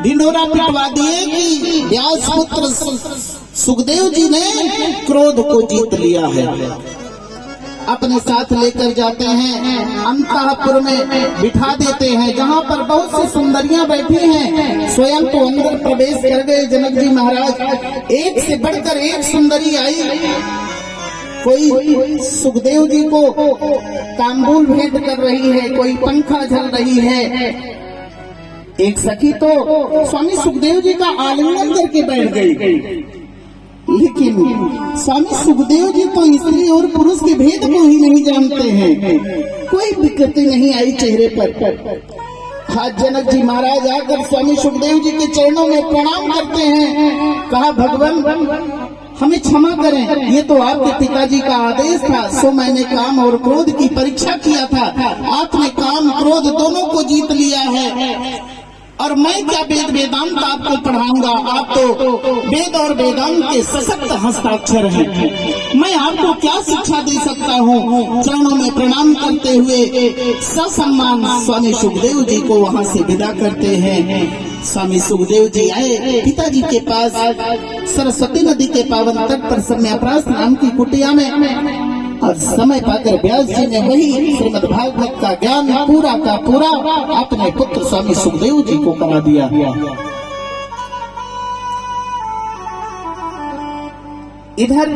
ढिंढोरा पिटवा दिए कि व्यास पुत्र सुखदेव जी ने क्रोध को जीत लिया है। अपने साथ लेकर जाते हैं, अंतःपुर में बिठा देते हैं, जहाँ पर बहुत सी सुंदरियां बैठी हैं। स्वयं तो अंदर प्रवेश कर गए जनक जी महाराज। एक से बढ़कर एक सुंदरी आई। कोई सुखदेव जी को तांबूल भेंट कर रही है, कोई पंखा झल रही है। एक सखी तो स्वामी सुखदेव जी का आलिंगन करके बैठ गई। लेकिन स्वामी सुखदेव जी तो स्त्री और पुरुष के भेद को ही नहीं जानते हैं। कोई विकृति नहीं आई चेहरे पर। आज जनक जी महाराज आकर स्वामी सुखदेव जी के चरणों में प्रणाम करते हैं। कहा, भगवान हमें क्षमा करें, ये तो आपके पिताजी का आदेश था, सो मैंने काम और क्रोध की परीक्षा किया था। आपने काम क्रोध दोनों को जीत लिया है, और मैं क्या वेद वेदांत आपको पढ़ाऊंगा। आप तो वेद और वेदांत के सशक्त हस्ताक्षर हैं। मैं आपको क्या शिक्षा दे सकता हूँ। चरणों में प्रणाम करते हुए ससम्मान स्वामी सुखदेव जी को वहाँ से विदा करते हैं। स्वामी सुखदेव जी आए पिताजी के पास। सरस्वती नदी के पावन तट पर सम्याप्रास नाम की कुटिया में, और समय पाकर व्यास जी ने वही श्रीमद् भागवत का ज्ञान पूरा का पूरा अपने पुत्र स्वामी सुखदेव जी को करा दिया। इधर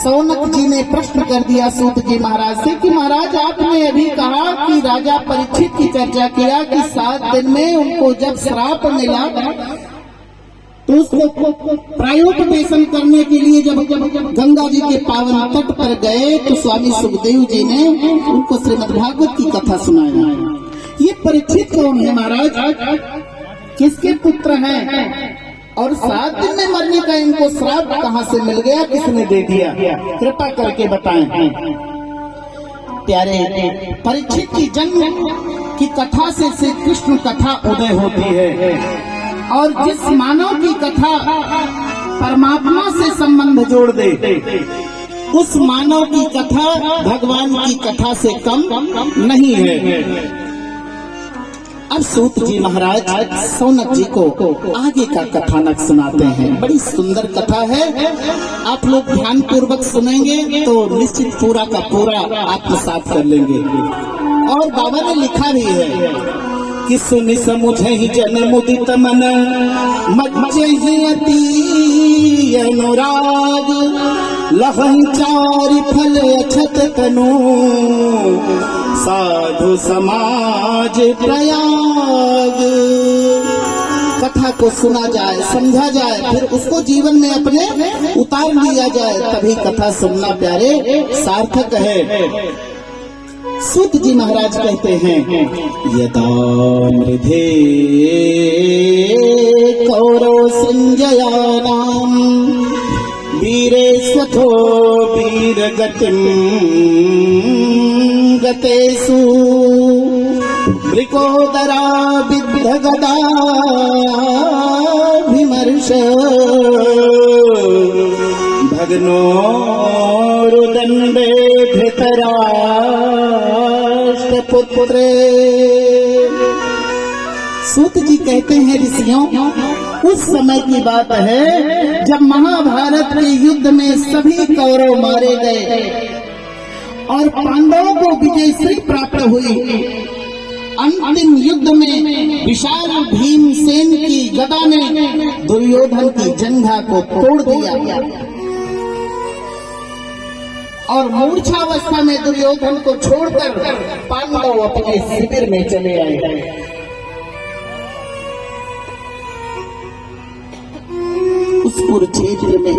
सौनक जी ने प्रश्न कर दिया सूत जी महाराज से कि महाराज आपने अभी कहा कि राजा परीक्षित की चर्चा किया कि 7 दिन में उनको जब श्राप मिला तो उसको प्रायोपवेशन करने के लिए जब गंगा जी के पावन तट पर गए तो स्वामी सुखदेव जी ने उनको श्रीमद् भागवत की कथा सुनाई। ये परीक्षित कौन है महाराज, किसके पुत्र हैं, और 7 दिन में मरने का इनको श्राप कहाँ से मिल गया, किसने दे दिया, कृपा करके बताएं। प्यारे परीक्षित की जन्म की कथा से श्री कृष्ण कथा उदय होती है, और जिस मानव की कथा परमात्मा से संबंध जोड़ दे उस मानव की कथा भगवान की कथा से कम नहीं है। अब सूत जी महाराज सौनक जी को आगे का कथानक सुनाते हैं। बड़ी सुंदर कथा है, आप लोग ध्यान पूर्वक सुनेंगे तो निश्चित पूरा का पूरा आत्मसात कर लेंगे। और बाबा ने लिखा भी है कि सुनि समुझ ही जन मुदित मन मज्जे ही अति अनुराग लहं चारि फल अछत तनु साधु समाज प्रयाग। कथा को सुना जाए, समझा जाए, फिर उसको जीवन में अपने उतार लिया जाए, तभी कथा सुनना प्यारे सार्थक है। सूत जी महाराज कहते हैं, यदा मृधे कौरव संजयानाम वीरे स्वथो वीर गतिम गतेषु वृकोदरा विद्ध गदा विमर्श भग्नो रुदंडे भितरा पुत्रे। सूत जी कहते हैं, ऋषियों उस समय की बात है जब महाभारत के युद्ध में सभी कौरव मारे गए और पांडवों को विजय श्री प्राप्त हुई। अंतिम युद्ध में विशाल भीमसेन की गदा ने दुर्योधन की जंघा को तोड़ दिया और मूर्छावस्था में दुर्योधन को छोड़कर पांडव अपने शिविर में चले आए। उस कुरुक्षेत्र में